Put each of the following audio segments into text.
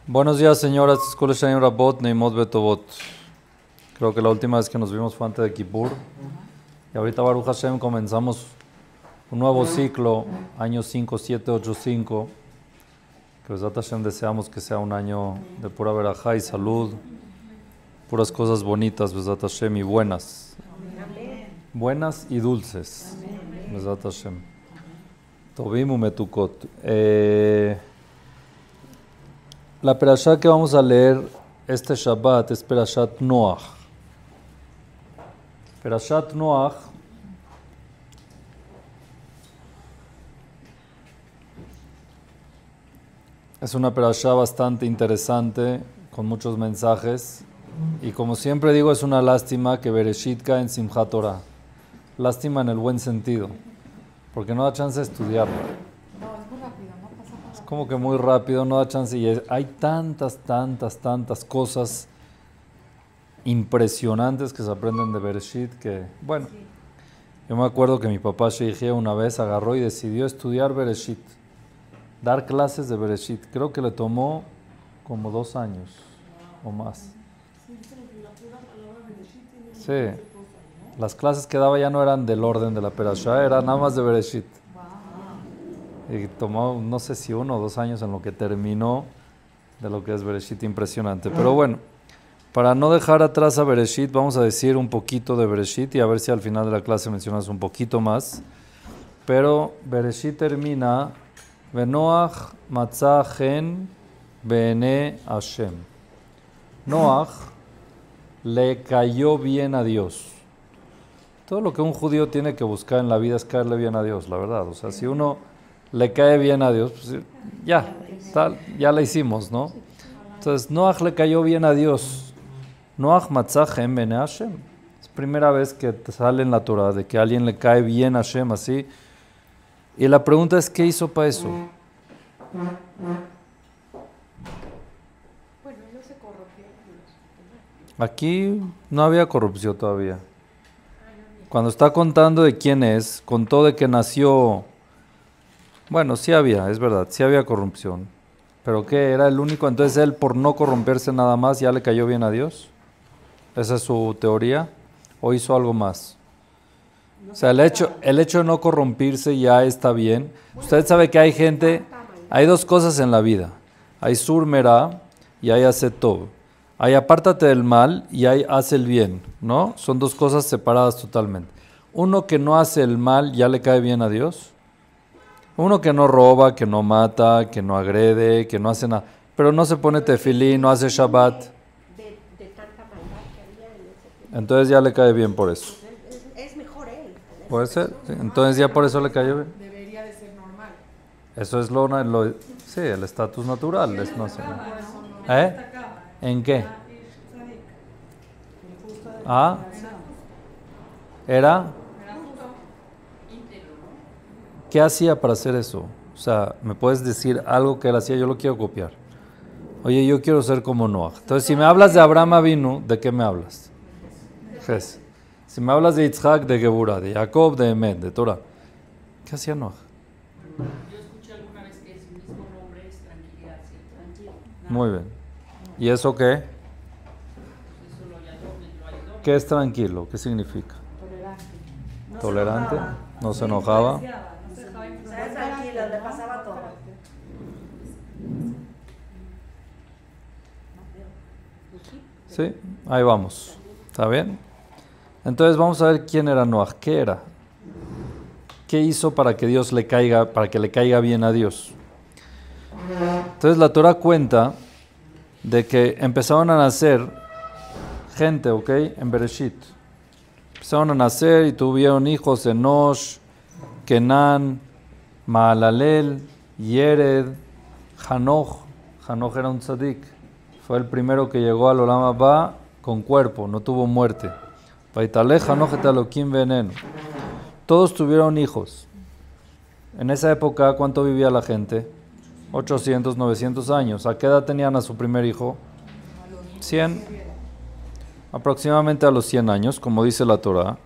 Buenos días, señoras. Escuela Shaim Rabot, Neimot Betovot. Creo que la última vez que nos vimos fue antes de Kippur. Y ahorita, Baruch Hashem, comenzamos un nuevo ciclo, año 5785. Que Besat Hashem deseamos que sea un año de pura verajá y salud, puras cosas bonitas, Besat Hashem, y buenas. Buenas y dulces, Besat Hashem. Tovim umetukot. La perashá que vamos a leer este Shabbat es Perashat Noach. Perashat Noach es una perashá bastante interesante, con muchos mensajes. Y como siempre digo, es una lástima que Bereshit cae en Simchat Torah. Lástima en el buen sentido, porque no da chance de estudiarlo. Como que muy rápido, no da chance, y hay tantas cosas impresionantes que se aprenden de Bereshit que, bueno, yo me acuerdo que mi papá Sheikh una vez agarró y decidió estudiar Bereshit, dar clases de Bereshit. Creo que le tomó como 2 años o más. Sí, las clases que daba ya no eran del orden de la Perashá, eran nada más de Bereshit. Y tomó, no sé si 1 o 2 años en lo que terminó de lo que es Bereshit, impresionante. Pero bueno, para no dejar atrás a Bereshit, vamos a decir un poquito de Bereshit y a ver si al final de la clase mencionas un poquito más. Pero Bereshit termina, Venoach matzah chen be'enei Hashem. Noach le cayó bien a Dios. Todo lo que un judío tiene que buscar en la vida es caerle bien a Dios, la verdad. O sea, si uno le cae bien a Dios, pues ya la hicimos, ¿no? Entonces, Noach le cayó bien a Dios. Noach matzah chen be'enei Hashem. Es primera vez que te sale en la Torah de que a alguien le cae bien a Hashem así. Y la pregunta es, ¿qué hizo para eso? Bueno, no se corrompió. Aquí no había corrupción todavía. Cuando está contando de quién es, contó de que nació. Bueno, sí había, es verdad, sí había corrupción. ¿Pero qué? ¿Era el único? Entonces él, por no corromperse nada más, ¿ya le cayó bien a Dios? ¿Esa es su teoría? ¿O hizo algo más? O sea, el hecho de no corrompirse ya está bien. Usted sabe que hay gente, hay 2 cosas en la vida. Hay sur merá y hay hace tov. Hay apártate del mal y hay hace el bien, ¿no? Son 2 cosas separadas totalmente. Uno que no hace el mal, ¿ya le cae bien a Dios? Uno que no roba, que no mata, que no agrede, que no hace nada, pero no se pone tefilín, no hace Shabbat. De tanta maldad que había en ese tiempo. Entonces ya le cae bien por eso. Es mejor él. ¿Puede ser? Sí. Entonces ya por eso le cayó bien. Debería de ser normal. Eso es sí, el estatus natural. Es, no sé. ¿En qué? Ah, ¿era? ¿Qué hacía para hacer eso? O sea, ¿me puedes decir algo que él hacía? Yo lo quiero copiar. Oye, yo quiero ser como Noach. Entonces, si me hablas de Abraham Avinu, ¿de qué me hablas? Jes. Si me hablas de Yitzhak, de Geburah, de Jacob, de Emet, de Torah. ¿Qué hacía Noach? Yo escuché alguna vez que su mismo nombre es tranquilidad, sí, tranquilo. Muy bien. ¿Y eso qué? Eso lo ayudó. ¿Qué es tranquilo? ¿Qué significa? Tolerante. Tolerante. No se enojaba. Era tranquilo, le pasaba todo. Sí, ahí vamos. ¿Está bien? Entonces vamos a ver quién era Noach. ¿Qué era? ¿Qué hizo para que Dios le caiga bien a Dios? Entonces la Torah cuenta de que empezaron a nacer gente, ¿ok? En Bereshit. Empezaron a nacer y tuvieron hijos: Enosh, Kenan, Mahalalel, Yered, Hanoch. Hanoch era un tzadik. Fue el primero que llegó al Olam Haba con cuerpo, no tuvo muerte. Vaitaleh Hanoch et Elokim veneno. Todos tuvieron hijos. En esa época, ¿cuánto vivía la gente? 800, 900 años. ¿A qué edad tenían a su primer hijo? 100. Aproximadamente a los 100 años, como dice la Torah.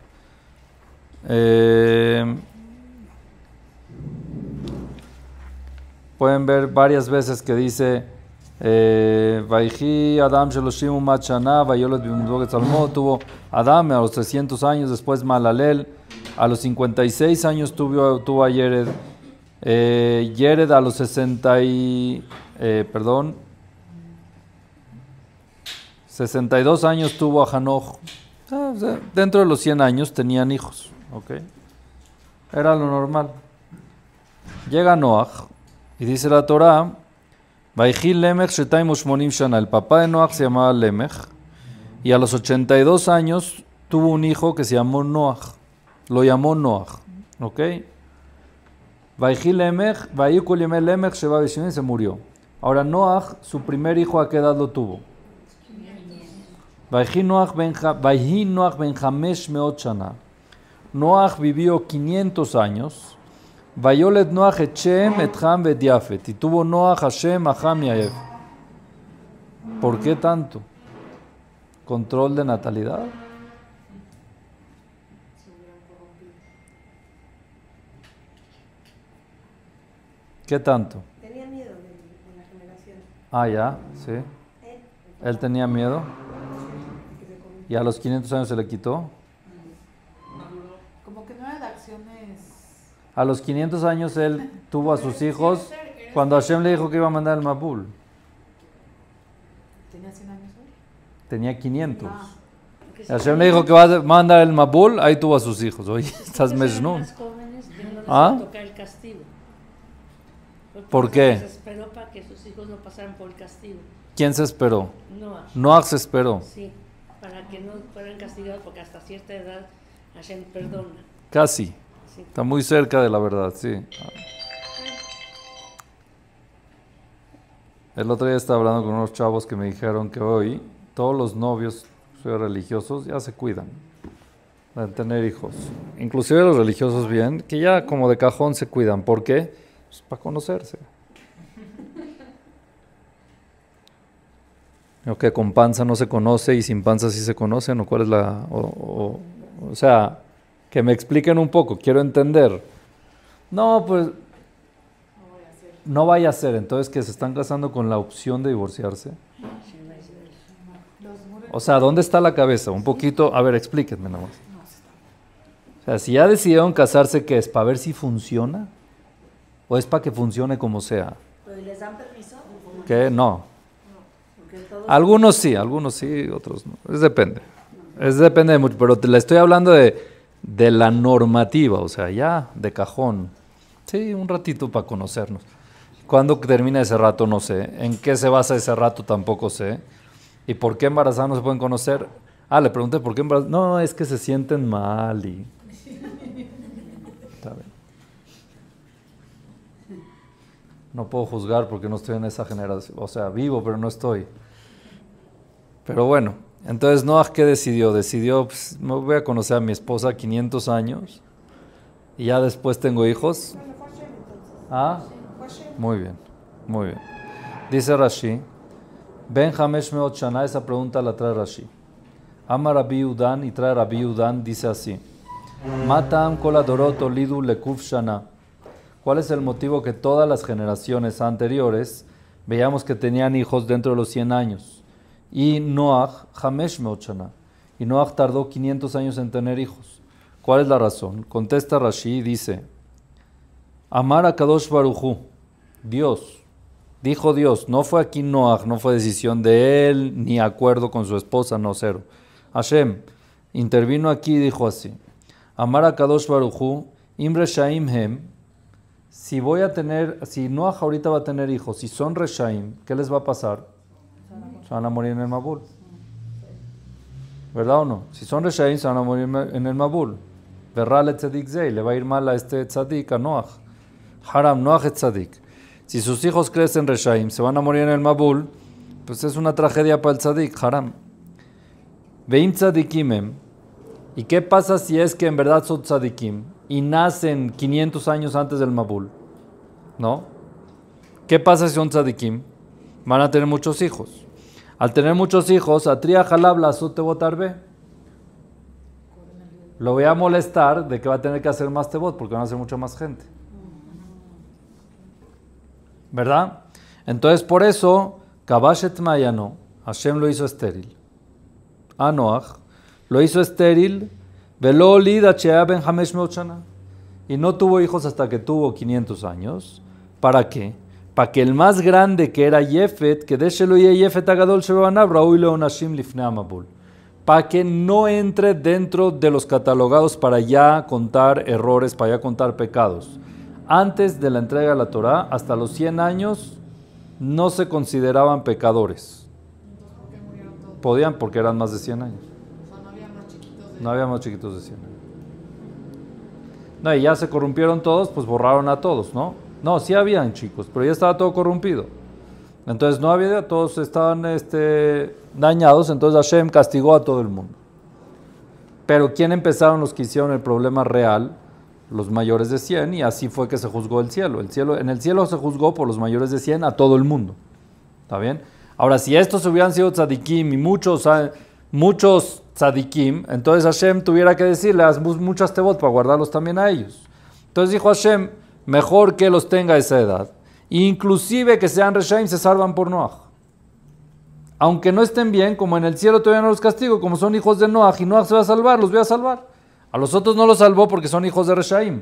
Pueden ver varias veces que dice Vaihi Adam Sheloshim Umat Shana, Vayolet Bimudot Salmo, tuvo Adam a los 300 años, después Malalel, a los 56 años tuvo a Yered, Yered a los 62 años tuvo a Hanoch. O sea, dentro de los 100 años tenían hijos, ¿ok? Era lo normal. Llega Noach y dice la Torah, Vaihi Lemech Shetaim Ushmonim Shana, el papá de Noach se llamaba Lemech, y a los 82 años tuvo un hijo que se llamó Noach, lo llamó Noach, ¿ok? Vaihi Lemech, Vayikul Yemei Lemech Sheva Bishimim, se murió. Ahora Noach, su primer hijo, ¿a qué edad lo tuvo? Vaihi Noach ben Hamesh Meot Shana. Noach vivió 500 años. Vayolet Noach et Shem et Ham et Yafet. Y tuvo Noach a Shem, a Ham y a Yafet. ¿Por qué tanto? ¿Control de natalidad? ¿Qué tanto? Tenía miedo de la generación. Ah, ya, sí. Él tenía miedo. Y a los 500 años se le quitó. Como que no era de acciones. A los 500 años él tuvo a sus hijos cuando Hashem le dijo que iba a mandar el Mabul. ¿Tenía 100 años hoy? Tenía 500. Porque Y si Hashem le dijo que va a mandar el Mabul, ahí tuvo a sus hijos. Oye, estás eran mesnun. más jóvenes, Dios no les ¿Ah? iba a tocar el castigo. ¿Por qué? Se esperó para que sus hijos no pasaran por el castigo. ¿Quién se esperó? Noach. Noach se esperó. Sí, para que no fueran castigados porque hasta cierta edad Hashem perdona. Casi. Sí. Está muy cerca de la verdad, sí. El otro día estaba hablando con unos chavos que me dijeron que hoy todos los novios religiosos ya se cuidan de tener hijos. Inclusive los religiosos bien, que ya como de cajón se cuidan. ¿Por qué? Pues para conocerse. ¿O que con panza no se conoce y sin panza sí se conocen? ¿O cuál es la...? O sea, que me expliquen un poco, quiero entender. No, pues... No vaya a ser. Entonces, que se están casando con la opción de divorciarse. O sea, ¿dónde está la cabeza? Un poquito... A ver, explíquenme nada más. O sea, si ya decidieron casarse, ¿qué es? ¿Para ver si funciona? ¿O es para que funcione como sea? ¿Pero les dan permiso? ¿Qué? No. Porque todos Algunos sí, otros no. Depende. Depende de mucho, pero le estoy hablando de la normativa, o sea, ya de cajón. Sí, un ratito para conocernos. ¿Cuándo termina ese rato? No sé. ¿En qué se basa ese rato? Tampoco sé. ¿Y por qué embarazados no se pueden conocer? Ah, le pregunté por qué embarazados. No, es que se sienten mal y... Está bien. No puedo juzgar porque no estoy en esa generación. O sea, vivo, pero no estoy. Pero bueno, entonces Noach, ¿qué decidió? Decidió, pues, me voy a conocer a mi esposa 500 años y ya después tengo hijos. ¿Ah? Muy bien, muy bien. Dice Rashi, Ben Hamesh Meot Shana, esa pregunta la trae Rashi. Ama Rabbi Udan, y trae Rabbi Udan, dice así, Matam kol adorot olidu lekuf shana. ¿Cuál es el motivo que todas las generaciones anteriores veíamos que tenían hijos dentro de los 100 años? Y Noach, Hamesh Meot Shana. Y Noach tardó 500 años en tener hijos. ¿Cuál es la razón? Contesta Rashi y dice, Amar a Kadosh Baruchu, Dios, dijo Dios, no fue aquí Noach, no fue decisión de él, ni acuerdo con su esposa, no, cero. Hashem intervino aquí y dijo así, Amar a Kadosh Baruchu, Imre Shaim Hem, si Noach ahorita va a tener hijos, si son Reshaim, ¿qué les va a pasar? Se van a morir en el Mabul. ¿Verdad o no? Si son Reshaim, se van a morir en el Mabul. Verrale Tzadik Zei, le va a ir mal a este Tzadik, a Noach. Haram, Noach et Tzadik. Si sus hijos crecen Reshaim, se van a morir en el Mabul, pues es una tragedia para el Tzadik, Haram. Veim Tzadikimem. ¿Y qué pasa si es que en verdad son Tzadikim y nacen 500 años antes del Mabul? ¿No? ¿Qué pasa si son Tzadikim? Van a tener muchos hijos. Al tener muchos hijos, Atria Jalab la Sute Botarbe. Lo voy a molestar de que va a tener que hacer más tebot porque van a ser mucha más gente. ¿Verdad? Entonces, por eso, Kabashet Mayano, Hashem lo hizo estéril. A Noach lo hizo estéril, Velo Olid Achea Ben Hamesh Meot Shana. Y no tuvo hijos hasta que tuvo 500 años. ¿Para qué? Para que el más grande, que era Yefet, que déshelo y Yefet Agadol Shebanab, Raúl Leonashim Lifne Amabul. Para que no entre dentro de los catalogados para ya contar errores, para ya contar pecados. Antes de la entrega de la Torá, hasta los 100 años, no se consideraban pecadores. Entonces, ¿por qué murieron todos? Podían porque eran más de 100 años. O sea, no había más chiquitos de... No había más chiquitos de 100 años. No, y ya se corrompieron todos, pues borraron a todos, ¿no? No, sí habían chicos, pero ya estaba todo corrompido. Entonces no había, todos estaban dañados, entonces Hashem castigó a todo el mundo. Pero ¿quién empezaron los que hicieron el problema real? Los mayores de 100, y así fue que se juzgó el cielo. En el cielo se juzgó por los mayores de 100 a todo el mundo. ¿Está bien? Ahora, si estos hubieran sido tzadikim y muchos tzadikim, entonces Hashem tuviera que decirle, haz muchas tevot para guardarlos también a ellos. Entonces dijo Hashem, mejor que los tenga a esa edad. Inclusive que sean reshaim, se salvan por Noach. Aunque no estén bien, como en el cielo todavía no los castigo, como son hijos de Noach y Noach se va a salvar, los voy a salvar. A los otros no los salvó porque son hijos de reshaim,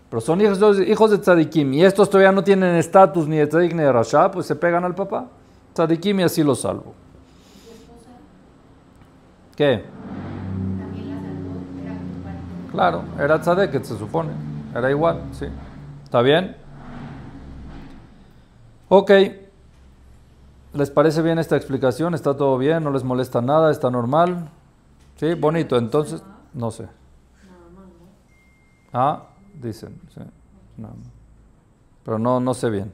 pero son hijos de tzadikim, y estos todavía no tienen estatus ni de tzadik ni de rasha, pues se pegan al papá. Tzadikim y así los salvo. ¿Qué? Claro, era tzadeket, se supone. Era igual, sí. ¿Está bien? Ok. ¿Les parece bien esta explicación? ¿Está todo bien? ¿No les molesta nada? ¿Está normal? ¿Sí? Bonito. Entonces, no sé. Ah, dicen. Sí. No. Pero no sé bien.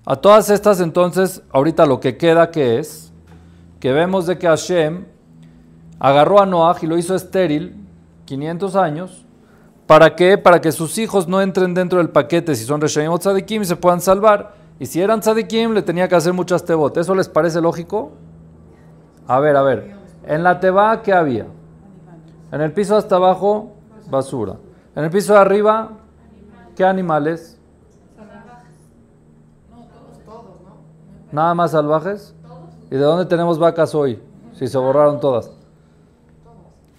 A todas estas, entonces, ahorita lo que queda, ¿qué es? Que vemos de que Hashem agarró a Noach y lo hizo estéril 500 años. ¿Para qué? Para que sus hijos no entren dentro del paquete si son reshaim o tzadikim y se puedan salvar. Y si eran tzadikim, le tenía que hacer muchas tevot. ¿Eso les parece lógico? A ver. En la teba, ¿qué había? En el piso hasta abajo, basura. En el piso de arriba, ¿qué animales? Todos, ¿no? ¿Nada más salvajes? ¿Y de dónde tenemos vacas hoy? Si se borraron todas.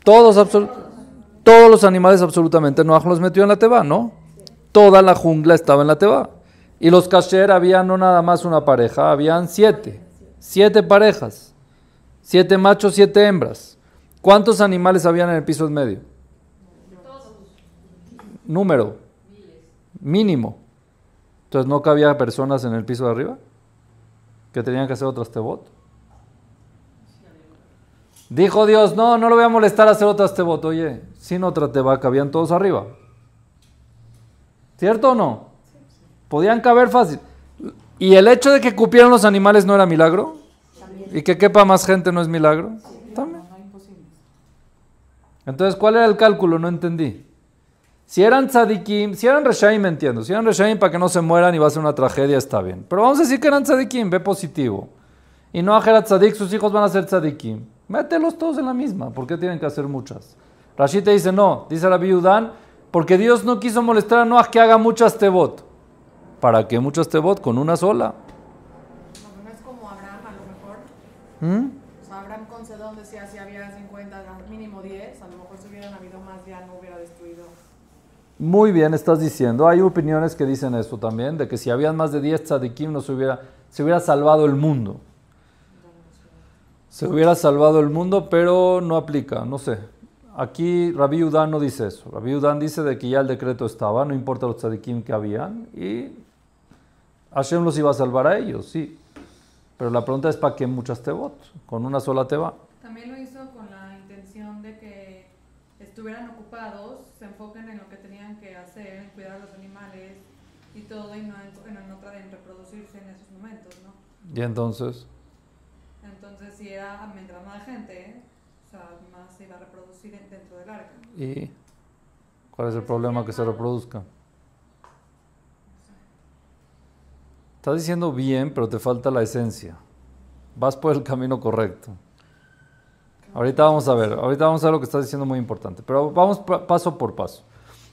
Todos los animales absolutamente. Noach los metió en la teba, ¿no? Toda la jungla estaba en la teba. Y los kasher había no nada más una pareja, habían 7. 7 parejas. 7 machos, 7 hembras. ¿Cuántos animales habían en el piso en medio? Número. Mínimo. Entonces no cabía personas en el piso de arriba que tenían que hacer otras tebot. Dijo Dios, no lo voy a molestar a hacer otras tebot. Oye, sin otra teba cabían todos arriba. ¿Cierto o no? Podían caber fácil. ¿Y el hecho de que cupieran los animales no era milagro? ¿Y que quepa más gente no es milagro? También. Entonces, ¿cuál era el cálculo? No entendí. Si eran tzadikim, si eran reshaim, me entiendo. Si eran reshaim para que no se mueran y va a ser una tragedia, está bien. Pero vamos a decir que eran tzadikim, ve positivo. Y no era tzadik, sus hijos van a ser tzadikim. Mételos todos en la misma. ¿Por qué tienen que hacer muchas? Rashi te dice no, dice Rabbi Yudán, porque Dios no quiso molestar a Noach que haga muchas tebot. ¿Para qué muchas tebot? Con una sola. No es como Abraham, a lo mejor. O sea, Abraham concedió decía si había 50, mínimo 10, a lo mejor si hubieran habido más ya no hubiera destruido. Muy bien, estás diciendo. Hay opiniones que dicen esto también, de que si habían más de 10 tzadikim no se hubiera salvado el mundo. Se hubiera salvado el mundo, pero no aplica, no sé. Aquí Rabbi Yudán no dice eso. Rabbi Yudán dice de que ya el decreto estaba, no importa los tzadikim que habían, y Hashem los iba a salvar a ellos, sí. Pero la pregunta es ¿para qué muchas tebot? Con una sola teba. También lo hizo con la intención de que estuvieran ocupados, se enfoquen en lo que tenían que hacer, en cuidar a los animales y todo, y no en reproducirse en esos momentos, ¿no? ¿Y entonces? Entonces, si era mientras más gente, o sea, más se iba a reproducir dentro del arca. ¿Y cuál es el problema que se reproduzca? Estás diciendo bien, pero te falta la esencia. Vas por el camino correcto. Ahorita vamos a ver lo que estás diciendo, muy importante. Pero vamos paso por paso.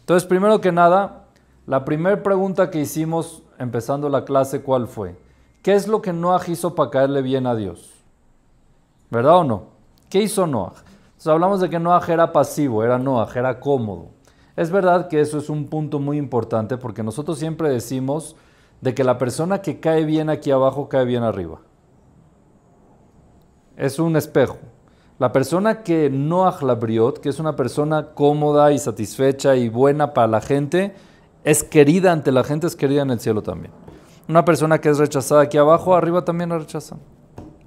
Entonces, primero que nada, la primera pregunta que hicimos empezando la clase, ¿cuál fue? ¿Qué es lo que Noaj hizo para caerle bien a Dios? ¿Verdad o no? ¿Qué hizo Noaj? Entonces hablamos de que Noaj era pasivo, era Noaj, era cómodo. Es verdad que eso es un punto muy importante porque nosotros siempre decimos de que la persona que cae bien aquí abajo cae bien arriba. Es un espejo. La persona que Noaj la briot, que es una persona cómoda y satisfecha y buena para la gente, es querida ante la gente, es querida en el cielo también. Una persona que es rechazada aquí abajo, arriba también la rechazan.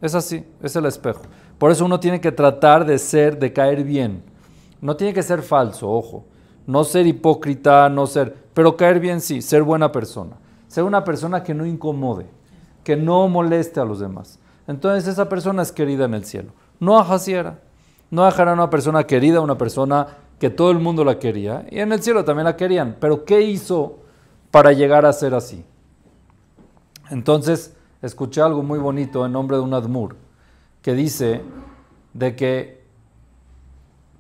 Es así, es el espejo. Por eso uno tiene que tratar de caer bien. No tiene que ser falso, ojo. No ser hipócrita, pero caer bien sí, ser buena persona. Ser una persona que no incomode, que no moleste a los demás. Entonces esa persona es querida en el cielo. Noaj así era. Noaj era una persona querida, una persona que todo el mundo la quería. Y en el cielo también la querían. Pero ¿qué hizo para llegar a ser así? Entonces escuché algo muy bonito en nombre de un admur, que dice de que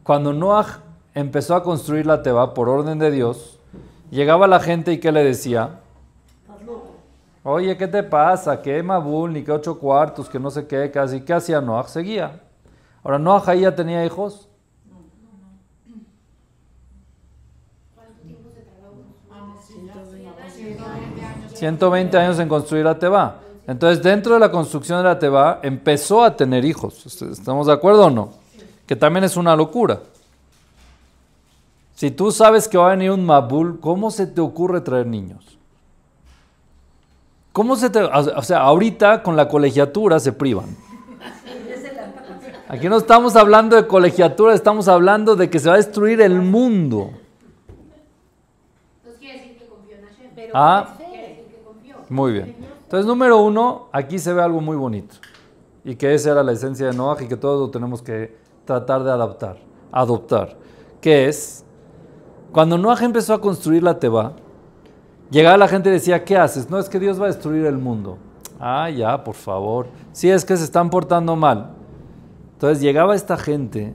cuando Noaj empezó a construir la Teba por orden de Dios, llegaba la gente y ¿qué le decía? Oye, ¿qué te pasa? ¿Qué Mabul? Ni qué 8 cuartos, que no sé qué, casi. ¿Qué hacía Noaj? Seguía. Ahora, ¿Noaj ahí ya tenía hijos? ¿Cuánto tiempo se tardó? 120 años en construir la Teba. Entonces, dentro de la construcción de la Teba, empezó a tener hijos. ¿Estamos de acuerdo o no? Que también es una locura. Si tú sabes que va a venir un Mabul, ¿cómo se te ocurre traer niños? O sea, ahorita con la colegiatura se privan. Aquí no estamos hablando de colegiatura, estamos hablando de que se va a destruir el mundo. Entonces quiere decir que confió en Hashem. Pero Quiere decir que confió. Muy bien. Entonces, número 1, aquí se ve algo muy bonito. Y que esa era la esencia de Noaj y que todos lo tenemos que tratar de adoptar. Que es, cuando Noaj empezó a construir la Teba, llegaba la gente y decía, ¿qué haces? No, es que Dios va a destruir el mundo. Ah, ya, por favor. Sí, es que se están portando mal. Entonces llegaba esta gente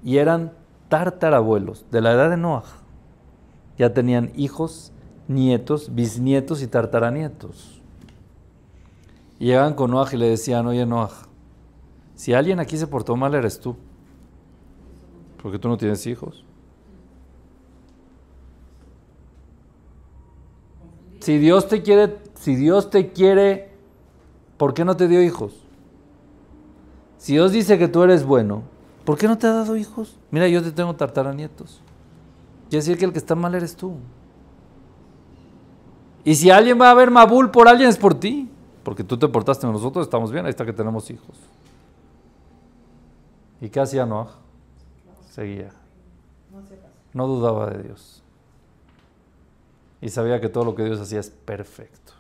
y eran tartarabuelos de la edad de Noaj. Ya tenían hijos, nietos, bisnietos y tartaranietos. Y llegaban con Noaj y le decían, oye Noaj, si alguien aquí se portó mal eres tú. Porque tú no tienes hijos. Si Dios te quiere, ¿por qué no te dio hijos? Si Dios dice que tú eres bueno, ¿por qué no te ha dado hijos? Mira, yo te tengo tartaranietos. Quiere decir que el que está mal eres tú. Y si alguien va a ver Mabul por alguien es por ti. Porque tú te portaste con nosotros, estamos bien, ahí está que tenemos hijos. ¿Y qué hacía Noaj? Seguía. No dudaba de Dios. Y sabía que todo lo que Dios hacía es perfecto.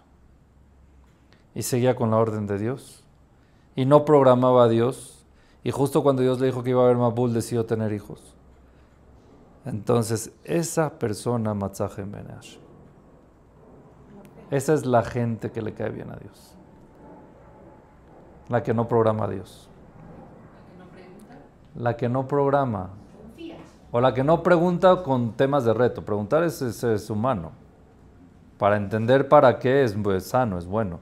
Y seguía con la orden de Dios. Y no programaba a Dios. Y justo cuando Dios le dijo que iba a haber Mabul, decidió tener hijos. Entonces, esa persona, Matzahem Beneash, esa es la gente que le cae bien a Dios. La que no programa a Dios. La que no programa. O la que no pregunta con temas de reto. Preguntar es humano. Para entender para qué es sano, es bueno.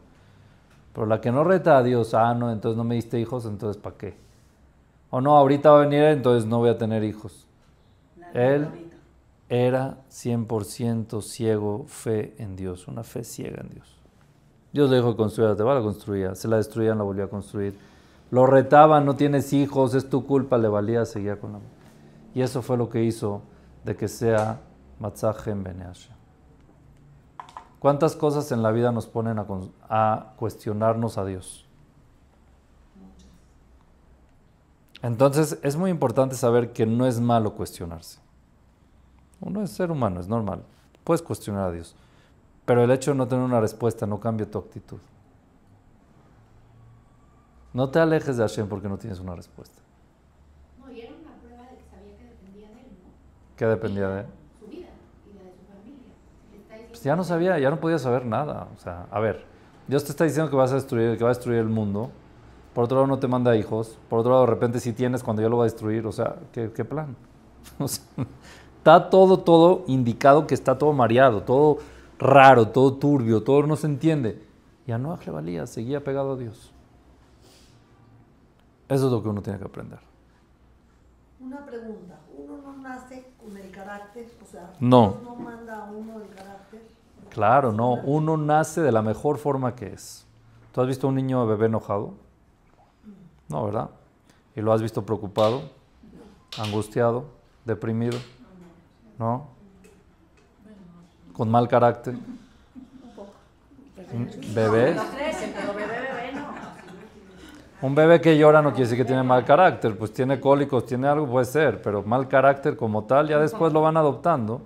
Pero la que no reta a Dios, no, entonces no me diste hijos, entonces ¿para qué? O no, ahorita va a venir, entonces no voy a tener hijos. Él era 100% ciego, fe en Dios, una fe ciega en Dios. Dios le dijo que construya la Teba, la construía, se la destruían, la volvía a construir. Lo retaban, no tienes hijos, es tu culpa, le valía, seguía con la... Y eso fue lo que hizo de que sea Matzahem Beneash. ¿Cuántas cosas en la vida nos ponen a cuestionarnos a Dios? Entonces es muy importante saber que no es malo cuestionarse. Uno es ser humano, es normal. Puedes cuestionar a Dios. Pero el hecho de no tener una respuesta no cambia tu actitud. No te alejes de Hashem porque no tienes una respuesta. No, y era una prueba de que sabía que dependía de él, ¿no? ¿Qué dependía de él? Su vida y la de su familia. Pues ya no sabía, ya no podía saber nada. O sea, a ver, Dios te está diciendo que vas a destruir, que va a destruir el mundo. Por otro lado no te manda hijos. Por otro lado de repente sí tienes cuando ya lo va a destruir. O sea, ¿qué plan? O sea, está todo indicado que está todo mareado, todo raro, todo turbio, todo no se entiende. Y a Noaj le valía, seguía pegado a Dios. Eso es lo que uno tiene que aprender. Una pregunta, ¿uno no nace con el carácter? O sea, No. Dios no manda a uno el carácter. Claro, no. Uno nace de la mejor forma que es. ¿Tú has visto a un niño bebé enojado? No, ¿verdad? ¿Y lo has visto preocupado, angustiado, deprimido? ¿No? ¿Con mal carácter? ¿Bebés? Un bebé que llora no quiere decir que tiene mal carácter, pues tiene cólicos, tiene algo, puede ser, pero mal carácter como tal, ya después lo van adoptando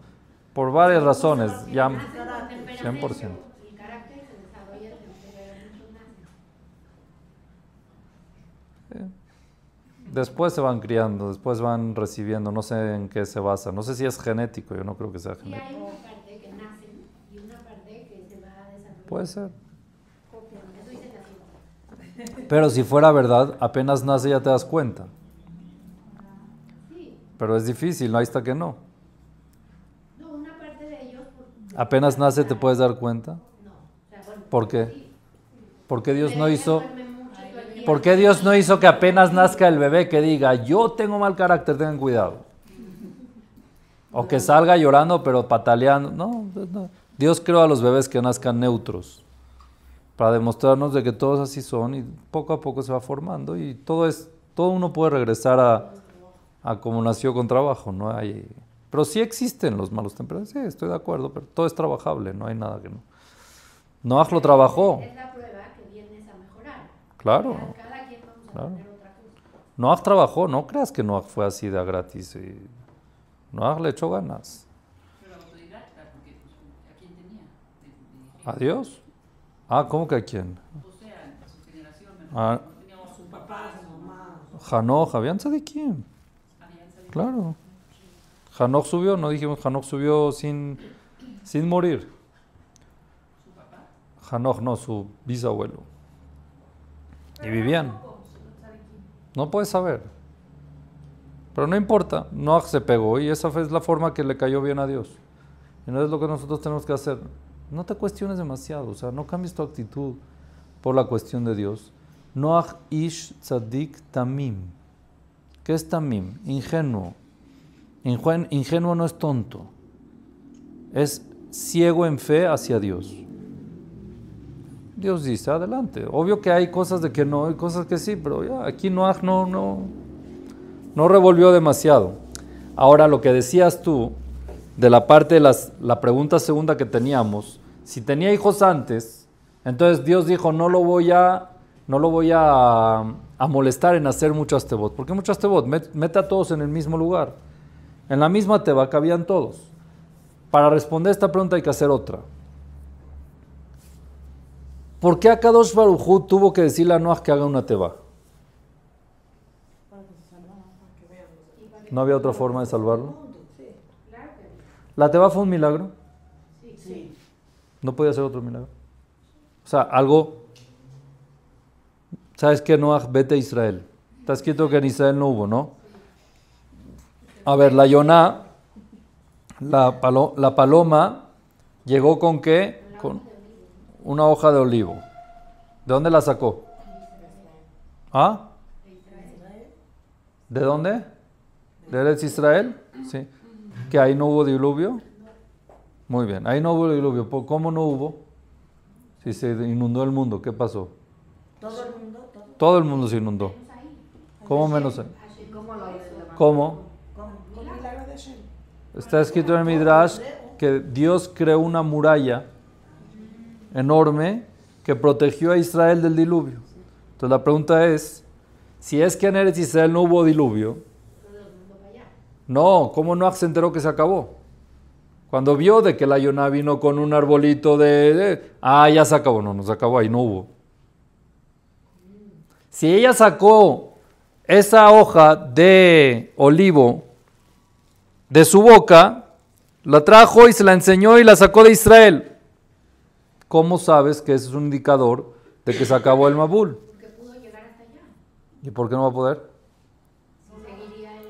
por varias razones, ya 100%. El carácter se desarrolla desde muchos nacen. Después se van criando, después van recibiendo, no sé en qué se basa, no sé si es genético, yo no creo que sea Y genético. hay una parte que nace y una parte que se va desarrollando. Puede ser. Eso dice la ciencia. Pero si fuera verdad, apenas nace ya te das cuenta. Sí. Pero es difícil, ahí está que no. No, una parte de ellos. Apenas nace te puedes dar cuenta. No. O sea, bueno, ¿Por qué? sí. ¿Por qué Dios Pero no ellos hizo? duermen mucho todo el día. ¿Por qué Dios no hizo que apenas nazca el bebé que diga, yo tengo mal carácter, tengan cuidado? O que salga llorando pero pataleando. No, no. Dios creó a los bebés que nazcan neutros para demostrarnos de que todos así son y poco a poco se va formando y todo uno puede regresar a como nació con trabajo, no hay. Pero sí existen los malos temperamentos, sí, estoy de acuerdo, pero todo es trabajable, no hay nada que no. Noaj lo trabajó, Es la prueba que vienes a mejorar. claro. Cada quien vamos a Claro. tener otra cosa. Noaj trabajó, no creas que Noaj fue así de a gratis. Noaj le echó ganas. Pero autodidacta, porque pues, ¿a quién tenía? ¿A Dios? Ah, ¿cómo que a quién? O sea, en su generación, Ah, no tenía Su papá, su mamá. Hanoch, ¿habían de quién? alianza de Claro. Hanoch subió, no dijimos Hanoch subió sin morir. su papá. Hanoch no, su bisabuelo. Y vivían. No puedes saber. Pero no importa, Noach se pegó y esa es la forma que le cayó bien a Dios. Y no es lo que nosotros tenemos que hacer. No te cuestiones demasiado, o sea, no cambies tu actitud por la cuestión de Dios. Noach ish tzadik tamim. ¿Qué es tamim? Ingenuo. Ingenuo no es tonto. Es ciego en fe hacia Dios. Dios dice, adelante. Obvio que hay cosas de que no, hay cosas que sí, pero ya, aquí Noach no revolvió demasiado. Ahora, lo que decías tú, de la parte de la pregunta segunda que teníamos, si tenía hijos antes, entonces Dios dijo, no lo voy a molestar en hacer muchas tebot. ¿Por qué muchas tebot? Mete a todos en el mismo lugar. En la misma teba cabían todos. Para responder esta pregunta hay que hacer otra. ¿Por qué Akadosh Baruj Hu tuvo que decirle a Noach que haga una teba? ¿No había otra forma de salvarlo? ¿La teba fue un milagro? Sí. ¿No podía ser otro milagro? O sea, algo... ¿Sabes qué, Noach? Vete a Israel. Está escrito que en Israel no hubo, ¿no? A ver, la Yoná, la paloma, llegó ¿con qué? Con una hoja de olivo. ¿De dónde la sacó? ¿Ah? ¿De dónde? ¿De Eretz Israel? Sí. ¿Que ahí no hubo diluvio? Muy bien, ahí no hubo diluvio. ¿Cómo no hubo? Si se inundó el mundo, ¿qué pasó? Todo el mundo, todo. Todo el mundo se inundó. ¿Cómo menos ahí? ¿Cómo lo hizo? ¿Cómo? Con milagro de Hashem. Está escrito en el Midrash que Dios creó una muralla enorme que protegió a Israel del diluvio. Entonces la pregunta es, si es que en Eretz Israel no hubo diluvio, no, ¿cómo Noach se enteró que se acabó? Cuando vio de que la Yoná vino con un arbolito ya se acabó, no se acabó, ahí no hubo. Si ella sacó esa hoja de olivo de su boca, la trajo y se la enseñó y la sacó de Israel, ¿cómo sabes que ese es un indicador de que se acabó el Mabul? Porque pudo llegar hasta allá. ¿Y por qué no va a poder? Seguiría el.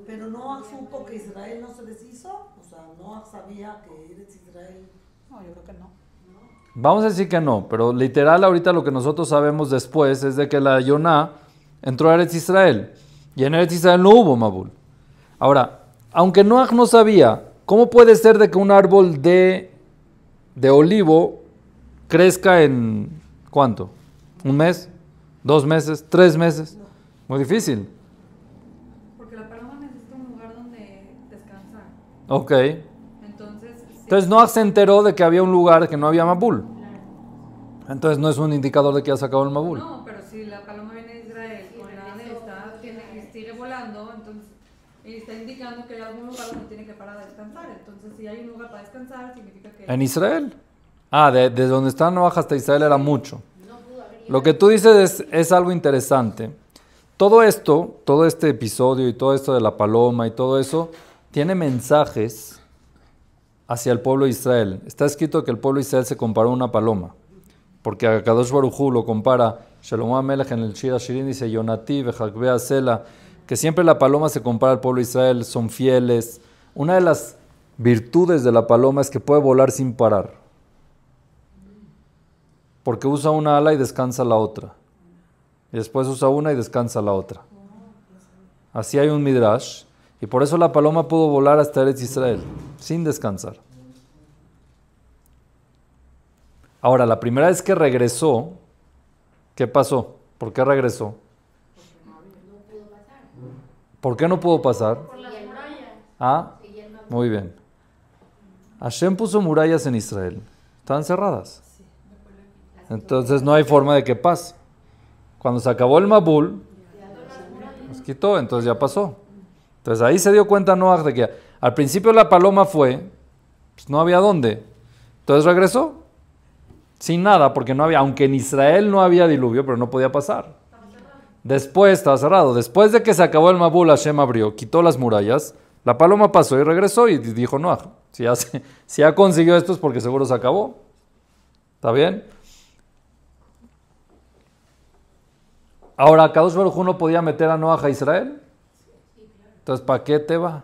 Pero Noah supo que Israel no se deshizo. O sea, Noah sabía que eres Israel. No, yo creo que no. Vamos a decir que no, pero literal ahorita lo que nosotros sabemos después es de que la Yoná entró a Eretz Israel y en Eretz Israel no hubo Mabul. Ahora, aunque Noaj no sabía, ¿cómo puede ser de que un árbol de olivo crezca en ¿cuánto? ¿Un mes? ¿2 meses? ¿3 meses? Muy difícil. Porque la paloma necesita un lugar donde descansar. Ok. Entonces, sí, Entonces Noaj se enteró de que había un lugar que no había Mabul. Entonces no es un indicador de que ya se acabó el Mabul. no, pero si la paloma viene de Israel con la de esta, sigue volando, entonces y está indicando que hay algún lugar donde tiene que parar a descansar. Entonces, si hay un lugar para descansar, significa que... ¿En Israel? Desde donde está Noaj hasta Israel era mucho. Lo que tú dices es algo interesante. Todo esto, todo este episodio y todo esto de la paloma y todo eso, tiene mensajes hacia el pueblo de Israel. Está escrito que el pueblo de Israel se comparó a una paloma. Porque a Kadosh Baruj Hu lo compara, Shlomo HaMelech en el Shir HaShirim dice, Yonati vechakbea Sela, que siempre la paloma se compara al pueblo de Israel, son fieles. Una de las virtudes de la paloma es que puede volar sin parar. Porque usa una ala y descansa la otra. Y después usa una y descansa la otra. Así hay un midrash. Y por eso la paloma pudo volar hasta Eretz Israel, sin descansar. Ahora, la primera vez que regresó, ¿qué pasó? ¿Por qué regresó? ¿Por qué no pudo pasar? Por las murallas. Ah, muy bien. Hashem puso murallas en Israel. Estaban cerradas. Entonces no hay forma de que pase. Cuando se acabó el Mabul, nos quitó, entonces ya pasó. Entonces ahí se dio cuenta Noaj de que al principio la paloma fue, pues no había dónde. Entonces regresó. Sin nada, porque no había, aunque en Israel no había diluvio, pero no podía pasar. Después estaba cerrado. Después de que se acabó el Mabul, Hashem abrió, quitó las murallas, la paloma pasó y regresó y dijo, no, si ya consiguió esto es porque seguro se acabó. ¿Está bien? Ahora, Kadosh Baruj Hu no podía meter a Noaj a Israel. Entonces, ¿para qué te va?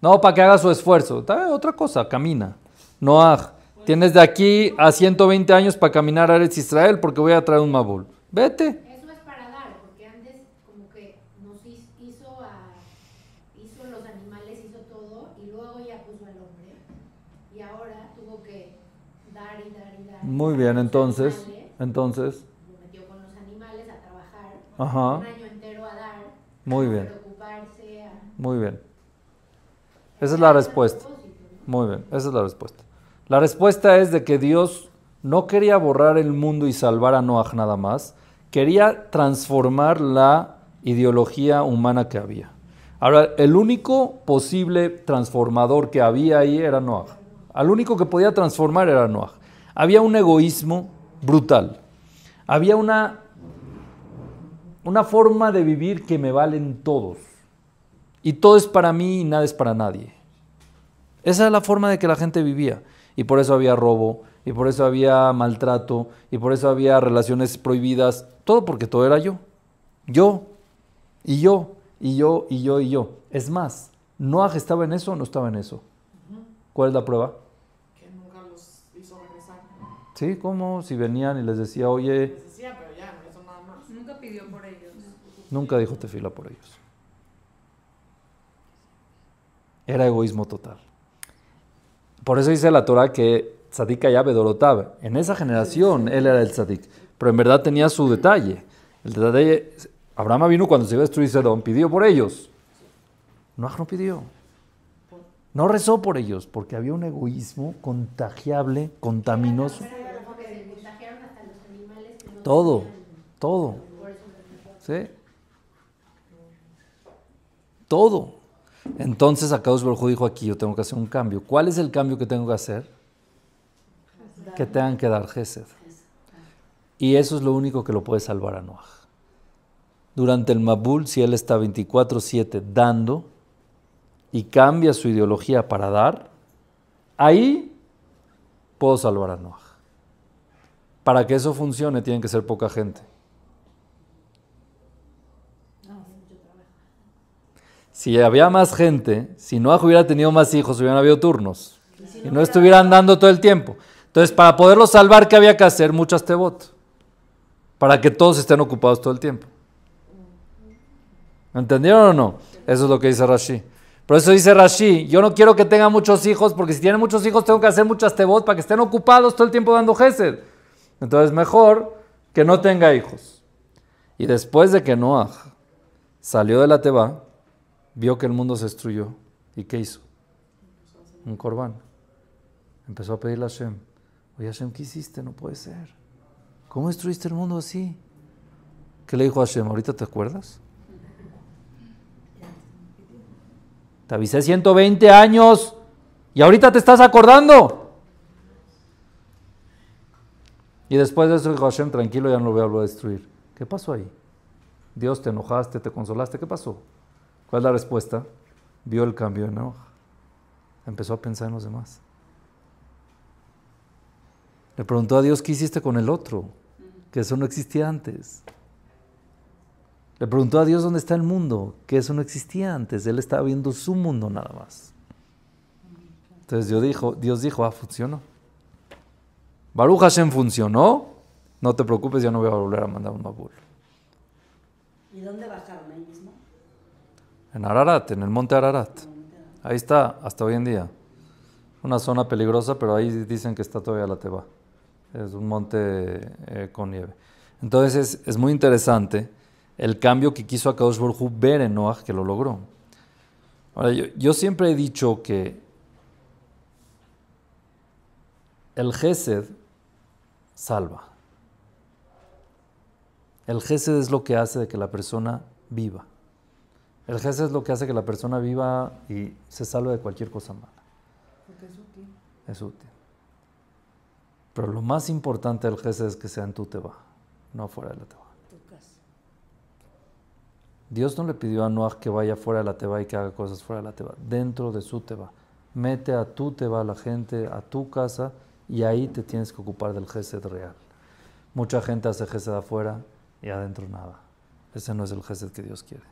No, para que haga su esfuerzo. Otra cosa, camina. Noaj, tienes de aquí a 120 años para caminar a Eretz Israel porque voy a traer un Mabul. Vete. Eso es para dar, porque antes como que nos hizo los animales, hizo todo y luego ya puso al hombre. Y ahora tuvo que dar y dar y dar. Muy bien, entonces. Lo metió con los animales a trabajar. Ajá. Un año entero a dar. Muy a bien. preocuparse. Muy bien. Esa es la respuesta. Muy bien, esa es la respuesta. La respuesta es de que Dios no quería borrar el mundo y salvar a Noaj nada más, quería transformar la ideología humana que había. Ahora, el único posible transformador que había ahí era Noaj. Al único que podía transformar era Noaj. Había un egoísmo brutal. Había una forma de vivir que me valen todos. Y todo es para mí y nada es para nadie. Esa es la forma de que la gente vivía. Y por eso había robo, y por eso había maltrato, y por eso había relaciones prohibidas. Todo porque todo era yo. Yo, y yo, y yo, y yo, y yo. Es más, ¿Noaj estaba en eso o no estaba en eso? ¿Cuál es la prueba? Que nunca los hizo regresar. ¿Sí? ¿Cómo? Si venían y les decía, oye, Les decía, pero ya, no hizo nada más. Nunca pidió por ellos. nunca dijo tefila por ellos. Era egoísmo total. Por eso dice la Torah que Tzadik haya bedorotab. En esa generación él era el Tzadik. Pero en verdad tenía su detalle. El detalle, Abraham vino cuando se iba a destruir Sedón, pidió por ellos. Noaj no pidió. No rezó por ellos, porque había un egoísmo contagiable, contaminoso. Porque se contagiaron hasta los animales. Que no Todo, tenían- todo. Por eso les mejor. ¿Sí? Todo. Entonces Akadosh Baruj Hu dijo aquí, yo tengo que hacer un cambio. ¿Cuál es el cambio que tengo que hacer? Que tengan que dar Gesed. Y eso es lo único que lo puede salvar a Noaj. Durante el Mabul, si él está 24/7 dando y cambia su ideología para dar, ahí puedo salvar a Noaj. Para que eso funcione tiene que ser poca gente. Si había más gente, si Noaj hubiera tenido más hijos, hubieran habido turnos. Y no estuvieran dando todo el tiempo. Entonces, para poderlo salvar, ¿qué había que hacer? Muchas tebot. Para que todos estén ocupados todo el tiempo. ¿Entendieron o no? Eso es lo que dice Rashi. Por eso dice Rashi, yo no quiero que tengan muchos hijos, porque si tienen muchos hijos tengo que hacer muchas tebot para que estén ocupados todo el tiempo dando gesed. Entonces, mejor que no tenga hijos. Y después de que Noah salió de la teba, vio que el mundo se destruyó. ¿Y qué hizo? Un corbán. Empezó a pedirle a Hashem. Oye, Hashem, ¿qué hiciste? No puede ser. ¿Cómo destruiste el mundo así? ¿Qué le dijo a Hashem? ¿Ahorita te acuerdas? Te avisé 120 años y ahorita te estás acordando. Y después de eso dijo Hashem, tranquilo, ya no lo voy a volver a destruir. ¿Qué pasó ahí? Dios, te enojaste, te consolaste, ¿qué pasó? ¿Cuál es la respuesta? Vio el cambio de enojo. Empezó a pensar en los demás. Le preguntó a Dios, ¿qué hiciste con el otro? Que eso no existía antes. Le preguntó a Dios dónde está el mundo, que eso no existía antes. Él estaba viendo su mundo nada más. Entonces Dios dijo, funcionó. Baruch Hashem funcionó. No te preocupes, ya no voy a volver a mandar un mabul. ¿Y dónde bajaron? ¿Ahí mismo? En Ararat, en el monte Ararat. Ahí está, hasta hoy en día. Una zona peligrosa, pero ahí dicen que está todavía la Teba. Es un monte con nieve. Entonces es muy interesante el cambio que quiso Akadosh Baruj Hu ver en Noah, que lo logró. Ahora, yo siempre he dicho que el Gesed salva. El Gesed es lo que hace de que la persona viva. El Gesed es lo que hace que la persona viva y se salve de cualquier cosa mala. Porque es útil. Es útil. Pero lo más importante del Gesed es que sea en tu teba, no fuera de la teba. Tu casa. Dios no le pidió a Noah que vaya fuera de la teba y que haga cosas fuera de la teba, dentro de su teba. Mete a tu teba a la gente, a tu casa, y ahí te tienes que ocupar del Gesed real. Mucha gente hace Gesed afuera y adentro nada. Ese no es el Gesed que Dios quiere.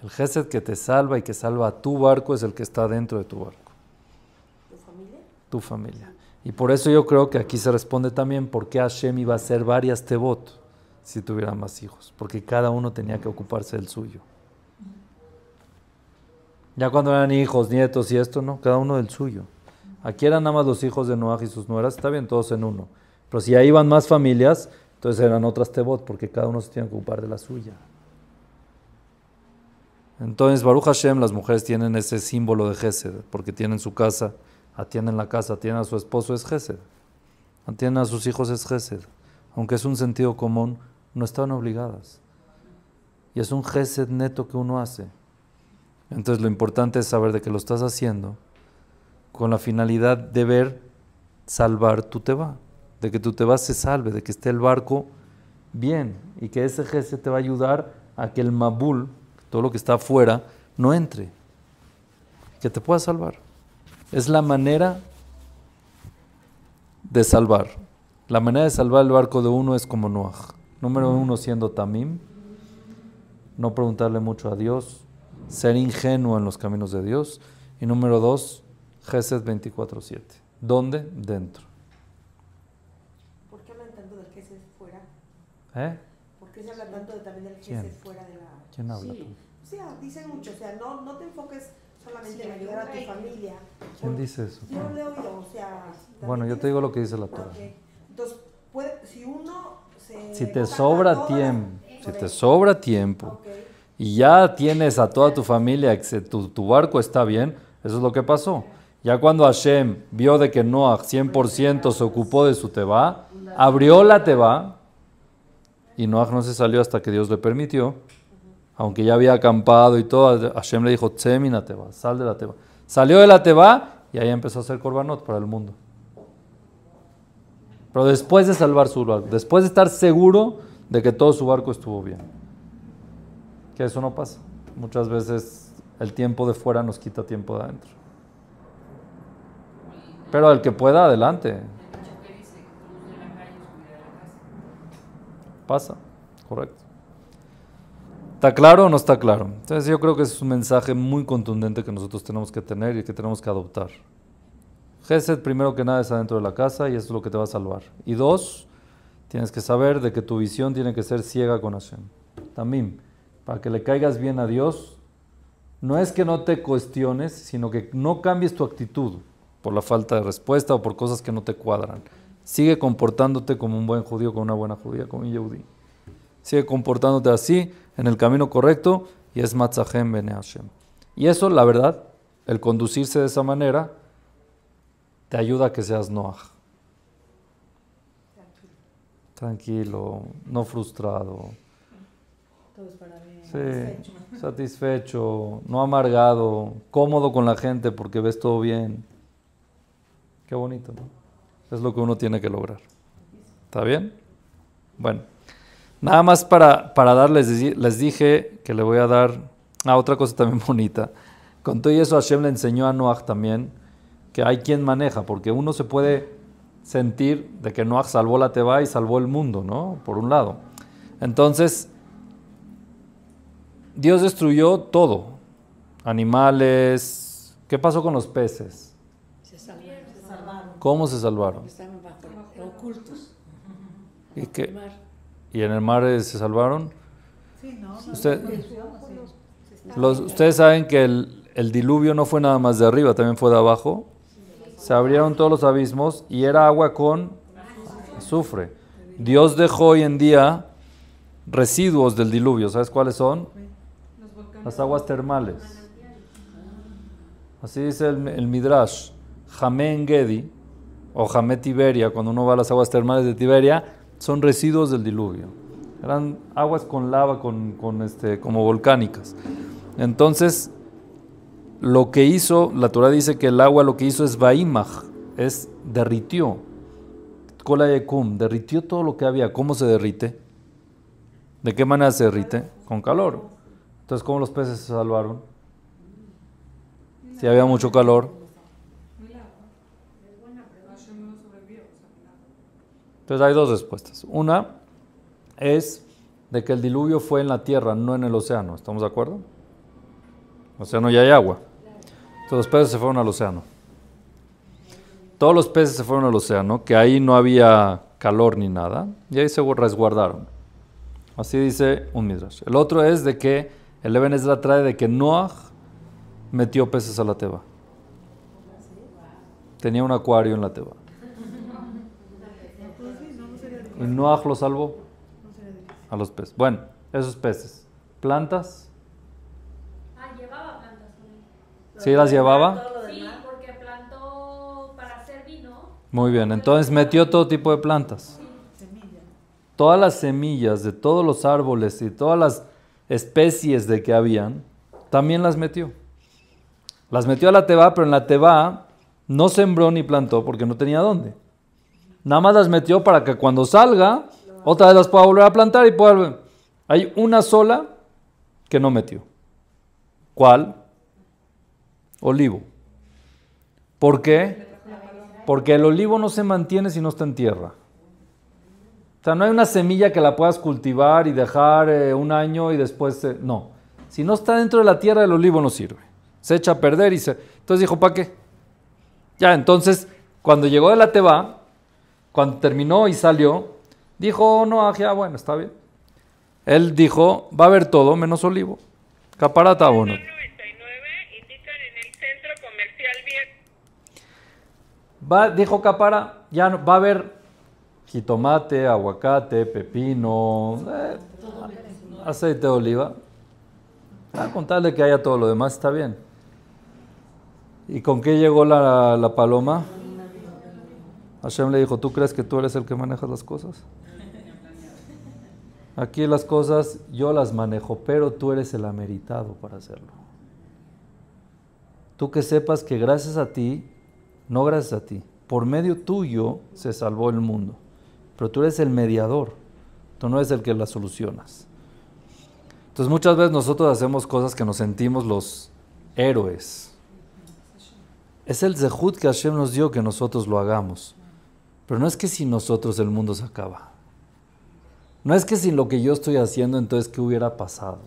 El Gesed que te salva y que salva a tu barco es el que está dentro de tu barco. ¿Tu familia? Tu familia. Y por eso yo creo que aquí se responde también por qué Hashem iba a hacer varias tebot si tuviera más hijos. Porque cada uno tenía que ocuparse del suyo. Ya cuando eran hijos, nietos y esto, no, cada uno del suyo. Aquí eran nada más los hijos de Noah y sus nueras, está bien, todos en uno. Pero si ahí iban más familias, entonces eran otras tebot, porque cada uno se tiene que ocupar de la suya. Entonces, Baruch Hashem, las mujeres tienen ese símbolo de Gesed, porque tienen su casa, atienden la casa, atienden a su esposo, es Gesed. Atienden a sus hijos, es Gesed. Aunque es un sentido común, no están obligadas. Y es un Gesed neto que uno hace. Entonces, lo importante es saber de que lo estás haciendo con la finalidad de ver salvar tu teba, de que tu teba se salve, de que esté el barco bien, y que ese Gesed te va a ayudar a que el mabul, todo lo que está afuera, no entre, que te pueda salvar. Es la manera de salvar. La manera de salvar el barco de uno es como Noah. Número 1, siendo tamim, no preguntarle mucho a Dios, ser ingenuo en los caminos de Dios. Y número 2, Gesed 24/7. ¿Dónde? Dentro. ¿Por qué hablan tanto del Gesed fuera? ¿Por qué se habla tanto también del ¿Quién? Gesed fuera de la...? ¿Quién habla? Sí. O sea, dicen mucho, o sea, no te enfoques solamente Sí, en ayudar a tu hay- familia. ¿Quién dice eso? Yo le he oído, o sea... Bueno, yo te digo lo que dice la Torah. Ok. Entonces, si uno se... Si te enfoca sobra toda- tiempo, si por te eso. sobra tiempo, Ok. y ya tienes a toda tu familia, que tu barco está bien, eso es lo que pasó. Ya cuando Hashem vio de que Noah 100% se ocupó de su teba, abrió la teba, y Noah no se salió hasta que Dios le permitió, aunque ya había acampado y todo, Hashem le dijo, Tsemina teba, sal de la teba. Salió de la teba y ahí empezó a hacer korbanot para el mundo. Pero después de salvar su barco, después de estar seguro de que todo su barco estuvo bien. Que eso no pasa. Muchas veces el tiempo de fuera nos quita tiempo de adentro. Pero el que pueda, adelante. El dicho que dice que todos de la calle es cuidar la casa. Pasa, correcto. ¿Está claro o no está claro? Entonces yo creo que es un mensaje muy contundente que nosotros tenemos que tener y que tenemos que adoptar. Gesed, primero que nada, está dentro de la casa y eso es lo que te va a salvar. Y 2, tienes que saber de que tu visión tiene que ser ciega con Hashem. También, para que le caigas bien a Dios, no es que no te cuestiones, sino que no cambies tu actitud por la falta de respuesta o por cosas que no te cuadran. Sigue comportándote como un buen judío, como una buena judía, como un yehudí. Sigue comportándote así, en el camino correcto, y es Matzahem Bene Hashem. Y eso, la verdad, el conducirse de esa manera, te ayuda a que seas Noach. Tranquilo, no frustrado. Todo es para mí. Sí, satisfecho, no amargado, cómodo con la gente porque ves todo bien. Qué bonito, ¿no? Es lo que uno tiene que lograr. ¿Está bien? Bueno, nada más para darles, les dije que le voy a dar otra cosa también bonita. Con todo eso Hashem le enseñó a Noach también que hay quien maneja, porque uno se puede sentir de que Noach salvó la Teba y salvó el mundo, ¿no? Por un lado. Entonces, Dios destruyó todo. Animales. ¿Qué pasó con los peces? Se salvaron. ¿Cómo se salvaron? Estaban ocultos. ¿Y qué? El mar. ¿Y en el mar se salvaron? Sí, no. Ustedes saben que el diluvio no fue nada más de arriba, también fue de abajo. Se abrieron todos los abismos y era agua con azufre. Dios dejó hoy en día residuos del diluvio. ¿Sabes cuáles son? Las aguas termales. Así dice el Midrash. Jamé en Gedi, o Jamé Tiberia, cuando uno va a las aguas termales de Tiberia, son residuos del diluvio. Eran aguas con lava, como volcánicas. Entonces, lo que hizo, la Torah dice que el agua lo que hizo es Baimach, derritió. Kola Yekum, derritió todo lo que había. ¿Cómo se derrite? ¿De qué manera se derrite? Con calor. Entonces, ¿cómo los peces se salvaron? Si había mucho calor. Entonces hay dos respuestas. Una es de que el diluvio fue en la tierra, no en el océano. ¿Estamos de acuerdo? En el océano ya hay agua. Entonces los peces se fueron al océano. Todos los peces se fueron al océano, que ahí no había calor ni nada, y ahí se resguardaron. Así dice un Midrash. El otro es de que el Eben Ezra trae de que Noach metió peces a la Teba. Tenía un acuario en la Teba. Y Noach lo salvó a los peces. Bueno, esos peces. ¿Plantas? Llevaba plantas con él. ¿Sí las llevaba? Sí, porque plantó para hacer vino. Muy bien, entonces metió todo tipo de plantas. Todas las semillas de todos los árboles y todas las especies de que habían, también las metió. Las metió a la Teba, pero en la Teba no sembró ni plantó porque no tenía dónde. Nada más las metió para que cuando salga, otra vez las pueda volver a plantar y pueda... Hay una sola que no metió. ¿Cuál? Olivo. ¿Por qué? Porque el olivo no se mantiene si no está en tierra. O sea, no hay una semilla que la puedas cultivar y dejar un año y después... no. Si no está dentro de la tierra, el olivo no sirve. Se echa a perder y se... Entonces dijo, ¿para qué? Ya, entonces, cuando llegó de la Teba, cuando terminó y salió, dijo, no, ya, bueno, está bien. Él dijo, va a haber todo menos olivo. Caparata abono. 99 indican en el centro comercial bien. Dijo Capara, ya no, va a haber jitomate, aguacate, pepino, aceite de oliva. A contarle que haya todo lo demás, está bien. ¿Y con qué llegó la paloma? Hashem le dijo, ¿tú crees que tú eres el que manejas las cosas? Aquí las cosas yo las manejo, pero tú eres el ameritado para hacerlo. Tú que sepas que gracias a ti, no gracias a ti, por medio tuyo se salvó el mundo. Pero tú eres el mediador, tú no eres el que las solucionas. Entonces muchas veces nosotros hacemos cosas que nos sentimos los héroes. Es el zehut que Hashem nos dio que nosotros lo hagamos. Pero no es que sin nosotros el mundo se acaba. No es que sin lo que yo estoy haciendo, entonces ¿qué hubiera pasado?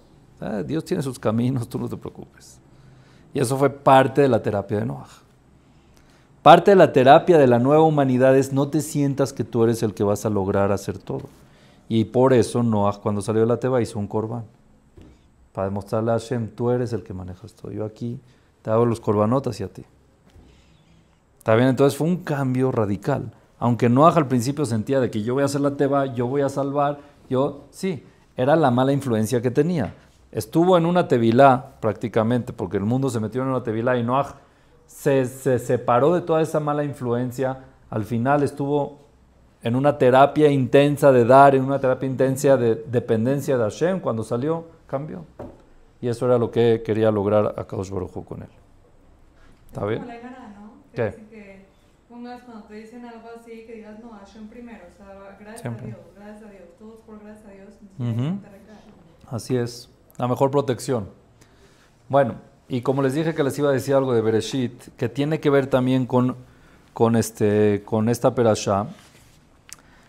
Dios tiene sus caminos, tú no te preocupes. Y eso fue parte de la terapia de Noach. Parte de la terapia de la nueva humanidad es no te sientas que tú eres el que vas a lograr hacer todo. Y por eso Noah, cuando salió de la teba, hizo un corbán. Para demostrarle a Hashem, tú eres el que manejas todo. Yo aquí te hago los corbanot hacia ti. ¿Está bien? Entonces fue un cambio radical. Aunque Noah al principio sentía de que yo voy a hacer la teba, yo voy a salvar, sí, era la mala influencia que tenía. Estuvo en una tevilá prácticamente, porque el mundo se metió en una tevilá y Noah se separó de toda esa mala influencia. Al final estuvo en una terapia intensa de dar, en una terapia intensa de dependencia de Hashem. Cuando salió, cambió. Y eso era lo que quería lograr Akadosh Baruj Hu con él. ¿Está bien? ¿Qué? Que pongas cuando te dicen algo así, que digas, no, Hashem primero. O sea, gracias a Dios, todos por gracias a Dios. Así es, la mejor protección. Bueno, y como les dije que les iba a decir algo de Bereshit, que tiene que ver también con esta perashá.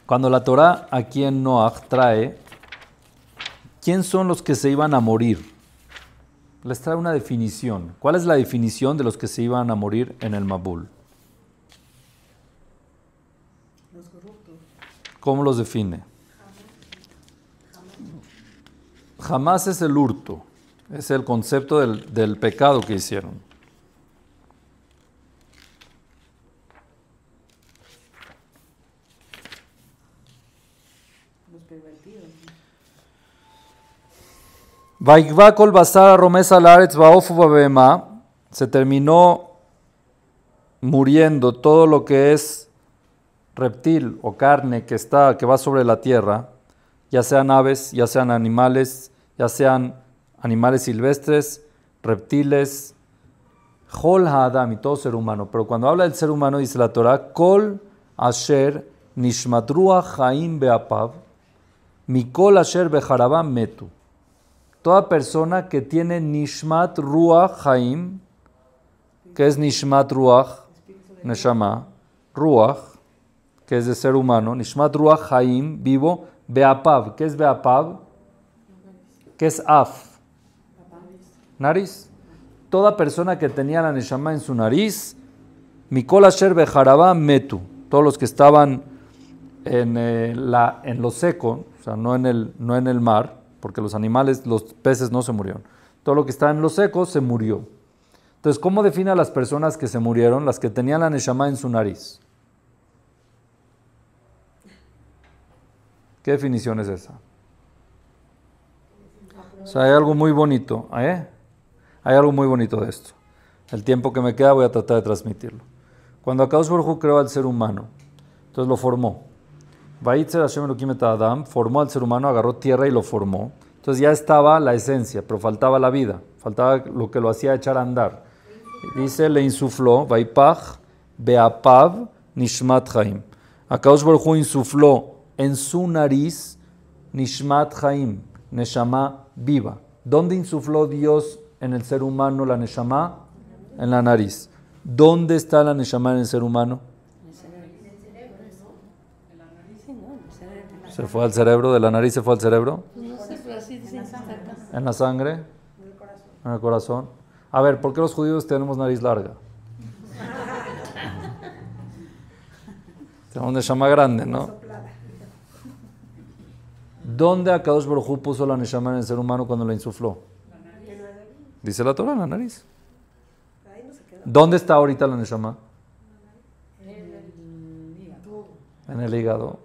Cuando la Torah aquí en Noach trae, ¿quién son los que se iban a morir? Les trae una definición. ¿Cuál es la definición de los que se iban a morir en el Mabul? Los corruptos. ¿Cómo los define? Jamás es el hurto. Es el concepto del pecado que hicieron. Los pervertidos. Vaikva kol basar romesa laaretz baofu babema. Se terminó muriendo todo lo que es reptil o carne que va sobre la tierra, ya sean aves, ya sean animales silvestres, reptiles, Jol Ha'adam, y todo ser humano. Pero cuando habla del ser humano, dice la Torah, Kol Asher Nishmat Ruach Chaim Be'apav, Mikol Asher Bejarabam Metu. Toda persona que tiene Nishmat Ruach Chaim, que es Nishmat Ruach, Neshama, Ruach, que es de ser humano, Nishmat Ruach Chaim, vivo, Be'apav. ¿Qué es Be'apav? ¿Qué es Af? Nariz. Toda persona que tenía la Neshama en su nariz, Mikol Asher Bejarabá Metu. Todos los que estaban en lo seco, o sea, no en el mar, porque los animales, los peces no se murieron. Todo lo que está en lo seco se murió. Entonces, ¿cómo define a las personas que se murieron? Las que tenían la Neshama en su nariz. ¿Qué definición es esa? O sea, hay algo muy bonito, Hay algo muy bonito de esto. El tiempo que me queda voy a tratar de transmitirlo. Cuando Akadosh Baruj Hu creó al ser humano, entonces lo formó. Vayitzer Hashem Elokim et Adam, formó al ser humano, agarró tierra y lo formó. Entonces ya estaba la esencia, pero faltaba la vida, faltaba lo que lo hacía echar a andar. Dice, le insufló, Vaipach Be'apav Nishmat Chaim. Akadosh Baruj Hu insufló en su nariz Nishmat Chaim, Neshama viva. ¿Dónde insufló Dios en el ser humano la Neshama? En la nariz. ¿Dónde está la Neshama en el ser humano? ¿Se fue al cerebro? ¿De la nariz se fue al cerebro? No sé, pero así dicen que está acá. ¿En la sangre? ¿En el corazón? A ver, ¿por qué los judíos tenemos nariz larga? Tenemos Neshama grande, ¿no? ¿Dónde Akadosh Baruj Hu puso la Neshama en el ser humano cuando la insufló? Dice la Torah, en la nariz. ¿Dónde está ahorita la Neshama? En el hígado,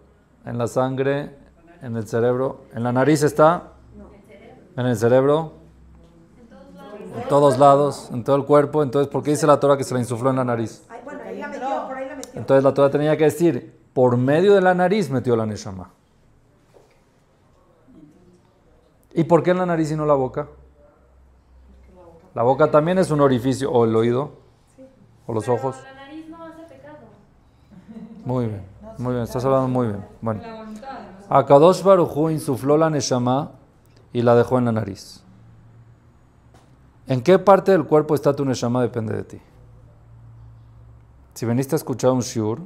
en la sangre, en el cerebro. ¿En la nariz está? ¿En el cerebro? En todos lados, en todo el cuerpo. Entonces, ¿por qué dice la Torah que se la insufló en la nariz? Bueno, ahí la metió, por ahí la metió. Entonces la Torah tenía que decir, por medio de la nariz metió la Neshama. ¿Y por qué en la nariz y no la boca? La boca también es un orificio, o el oído, o los ojos. La nariz no hace pecado. Muy bien, estás hablando muy bien. Bueno, Akadosh Baruj Hu insufló la Neshama y la dejó en la nariz. ¿En qué parte del cuerpo está tu Neshama? Depende de ti. Si veniste a escuchar un shiur,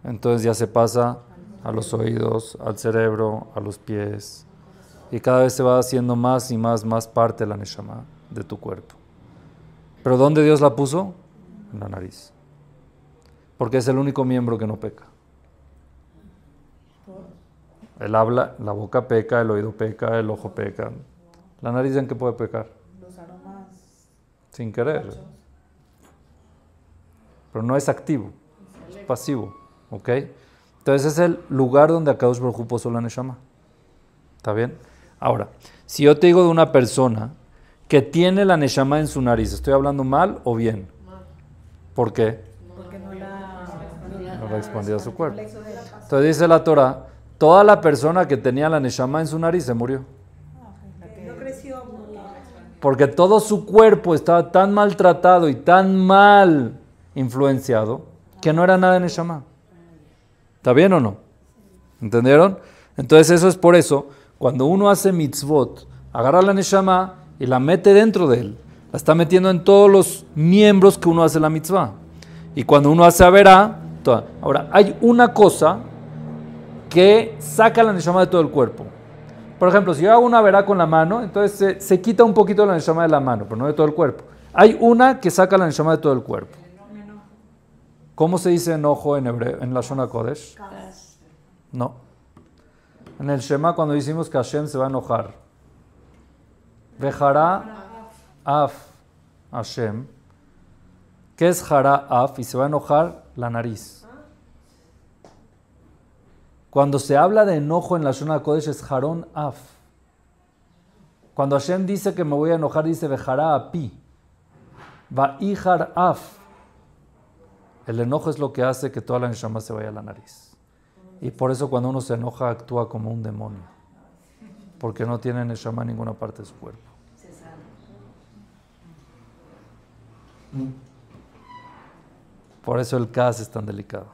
entonces ya se pasa a los oídos, al cerebro, a los pies. Y cada vez se va haciendo más y más parte de la Neshama de tu cuerpo. ¿Pero dónde Dios la puso? En la nariz. Porque es el único miembro que no peca. El habla, la boca peca, el oído peca, el ojo peca. La nariz, ¿en qué puede pecar? Los aromas. Sin querer. Pero no es activo, es pasivo. ¿Ok? Entonces es el lugar donde Akadosh Baruj Hu puso la Neshama. ¿Está bien? Ahora, si yo te digo de una persona que tiene la Neshama en su nariz, ¿estoy hablando mal o bien? ¿Por qué? Porque no la expandió a su cuerpo. Entonces dice la Torah, toda la persona que tenía la Neshama en su nariz se murió. no creció. Porque todo su cuerpo estaba tan maltratado y tan mal influenciado que no era nada de Neshama. ¿Está bien o no? ¿Entendieron? Entonces eso es por eso, cuando uno hace mitzvot, agarra la Neshama y la mete dentro de él. La está metiendo en todos los miembros que uno hace la mitzvah. Y cuando uno hace averá, toda. Ahora, hay una cosa que saca la Neshama de todo el cuerpo. Por ejemplo, si yo hago una averá con la mano, entonces se quita un poquito la Neshama de la mano, pero no de todo el cuerpo. Hay una que saca la Neshama de todo el cuerpo. ¿Cómo se dice enojo en hebreo, en la Shona Kodesh? No. En el Shema, cuando decimos que Hashem se va a enojar, Vejará af Hashem. ¿Qué es Jara af? Y se va a enojar la nariz. Cuando se habla de enojo en la Shona Kodesh es Jarón af. Cuando Hashem dice que me voy a enojar, dice Vejará api. Vaijar af. El enojo es lo que hace que toda la neshama se vaya a la nariz. Y por eso cuando uno se enoja actúa como un demonio. Porque no tiene neshama en ninguna parte de su cuerpo. Por eso el kaas es tan delicado.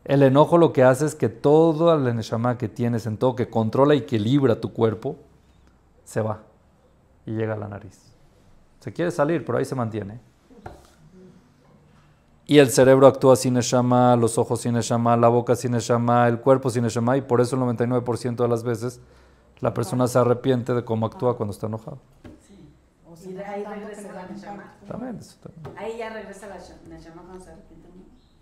El enojo lo que hace es que toda la neshama que tienes en todo, que controla y equilibra tu cuerpo, se va y llega a la nariz. Se quiere salir, pero ahí se mantiene. Y el cerebro actúa sin neshama, los ojos sin neshama, la boca sin neshama, el cuerpo sin neshama, y por eso el 99% de las veces la persona se arrepiente de cómo actúa cuando está enojado. O si ahí regresa la neshama. También, eso también. Ahí ya regresa la neshama cuando se arrepiente.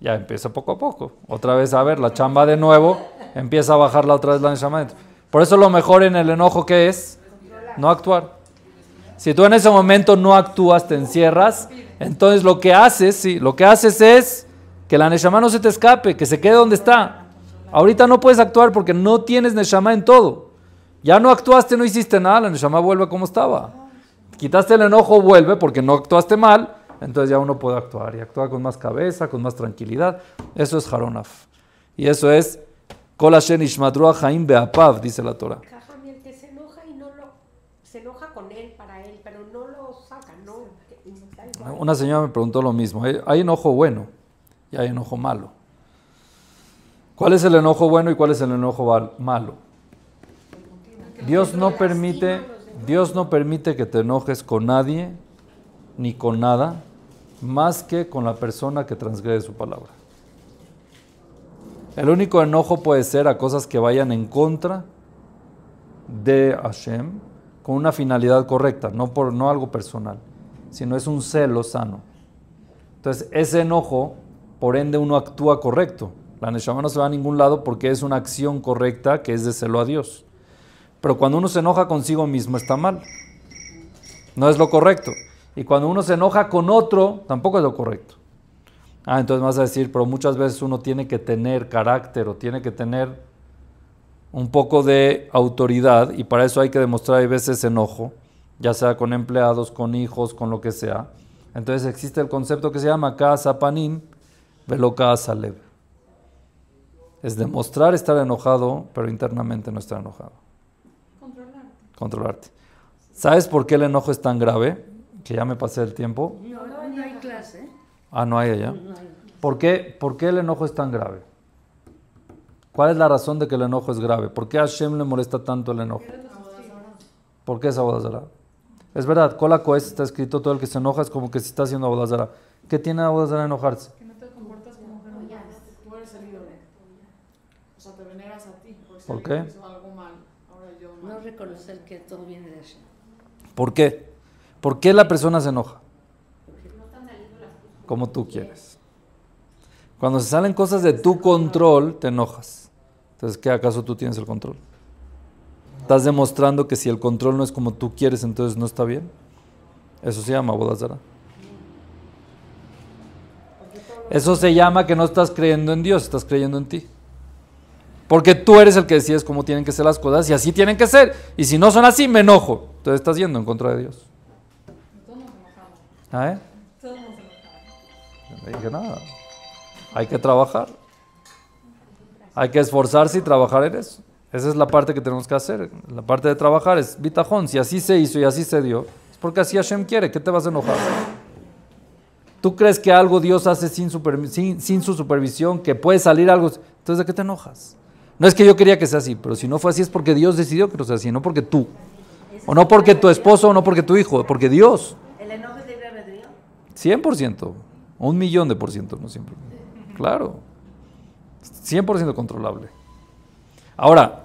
Ya empieza poco a poco. Otra vez, a ver, la chamba de nuevo, empieza a bajarla otra vez la neshama. Por eso lo mejor en el enojo, ¿qué es? No actuar. Si tú en ese momento no actúas, te encierras, entonces lo que haces es que la neshama no se te escape, que se quede donde está. Ahorita no puedes actuar porque no tienes neshama en todo. Ya no actuaste, no hiciste nada, la neshama vuelve como estaba. Quitaste el enojo, vuelve porque no actuaste mal, entonces ya uno puede actuar y actúa con más cabeza, con más tranquilidad. Eso es Haronaf. Y eso es Kol Hashem Ishmat Ruach Haim Be'apav, dice la Torah. Jajam, el que se enoja y se enoja con él, para él, pero no lo saca, no. Una señora me preguntó lo mismo. Hay enojo bueno y hay enojo malo. ¿Cuál es el enojo bueno y cuál es el enojo malo? Dios no permite que te enojes con nadie ni con nada más que con la persona que transgrede su palabra. El único enojo puede ser a cosas que vayan en contra de Hashem con una finalidad correcta, no algo personal, sino es un celo sano. Entonces, ese enojo, por ende, uno actúa correcto. La neshama no se va a ningún lado porque es una acción correcta que es de celo a Dios. Pero cuando uno se enoja consigo mismo está mal. No es lo correcto. Y cuando uno se enoja con otro, tampoco es lo correcto. Entonces vas a decir, pero muchas veces uno tiene que tener carácter o tiene que tener un poco de autoridad y para eso hay que demostrar a veces enojo, ya sea con empleados, con hijos, con lo que sea. Entonces existe el concepto que se llama Kaasa Panim Velo Kaasa Lev. Es demostrar estar enojado, pero internamente no estar enojado. Controlarte. ¿Sabes por qué el enojo es tan grave? Que ya me pasé el tiempo. No hay clase. No hay allá. No hay. ¿Por qué el enojo es tan grave? ¿Cuál es la razón de que el enojo es grave? ¿Por qué a Hashem le molesta tanto el enojo? ¿Por qué es abodazara? Es verdad, Kola Koes está escrito, todo el que se enoja es como que se está haciendo abodazara. ¿Qué tiene abodazara enojarse? Que no te comportas como que no. Tú eres el ídolo. O sea, te veneras a ti. ¿Por qué? Hizo algo mal. Ahora yo mal. No reconocer que todo viene de Hashem. ¿Por qué? ¿Por qué la persona se enoja? como tú quieres. Cuando se salen cosas de tu control, te enojas. Entonces, ¿qué acaso tú tienes el control? Estás demostrando que si el control no es como tú quieres, entonces no está bien. Eso se llama avodat zará. Eso se llama que no estás creyendo en Dios, estás creyendo en ti. Porque tú eres el que decides cómo tienen que ser las cosas y así tienen que ser. Y si no son así, me enojo. Entonces estás yendo en contra de Dios. Todos nos enojamos. ¿Ah, Todos nos enojamos. No dije nada. Hay que trabajar. Hay que esforzarse y trabajar en eso. Esa es la parte que tenemos que hacer. La parte de trabajar es bitajón. Si así se hizo y así se dio, es porque así Hashem quiere. ¿Qué te vas a enojar? ¿Tú crees que algo Dios hace sin su supervisión, que puede salir algo? Entonces, ¿de qué te enojas? No es que yo quería que sea así, pero si no fue así es porque Dios decidió que no sea así, no porque tú. O no porque tu esposo, o no porque tu hijo, porque Dios. ¿El enojo es libre albedrío? 100%, 1.000.000%, no siempre. Claro, 100% controlable. Ahora,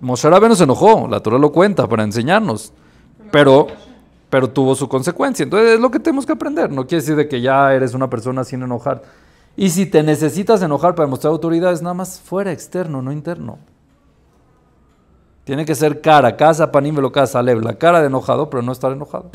Moshe Rabbeinu se enojó, la Torah lo cuenta para enseñarnos, pero tuvo su consecuencia. Entonces es lo que tenemos que aprender. No quiere decir de que ya eres una persona sin enojar. Y si te necesitas enojar para demostrar autoridad, es nada más fuera, externo, no interno. Tiene que ser cara, casa, panim, velo, casa, lev, la cara de enojado, pero no estar enojado.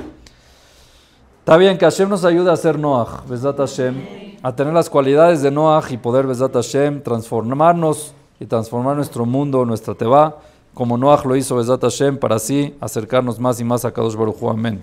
Está bien, que Hashem nos ayude a ser Noach, Bezat Hashem, a tener las cualidades de Noach y poder, Bezat Hashem, transformarnos y transformar nuestro mundo, nuestra teba, como Noach lo hizo, Bezat Hashem, para así acercarnos más y más a Kadosh Baruj Hu. Amén.